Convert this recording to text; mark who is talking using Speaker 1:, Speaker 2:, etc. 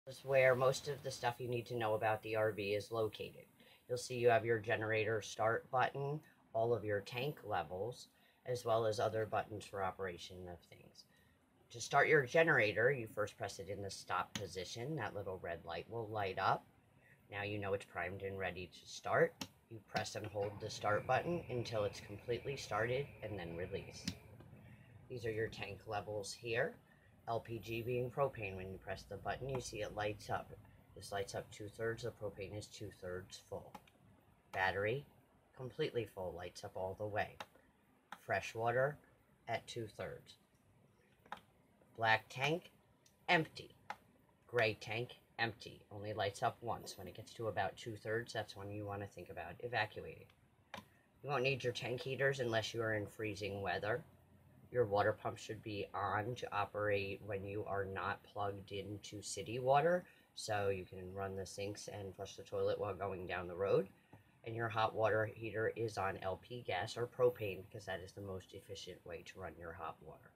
Speaker 1: is where most of the stuff you need to know about the RV is located. You'll see you have your generator start button, all of your tank levels, as well as other buttons for operation of things. To start your generator, you first press it in the stop position. That little red light will light up. Now you know it's primed and ready to start. You press and hold the start button until it's completely started and then release. These are your tank levels here. LPG being propane. When you press the button, you see it lights up. This lights up 2/3. The propane is 2/3 full. Battery, completely full, lights up all the way. Fresh water at 2/3. Black tank, empty. Gray tank, empty. Only lights up once. When it gets to about 2/3, that's when you want to think about evacuating. You won't need your tank heaters unless you are in freezing weather. Your water pump should be on to operate when you are not plugged into city water, so you can run the sinks and flush the toilet while going down the road. And your hot water heater is on LP gas or propane because that is the most efficient way to run your hot water.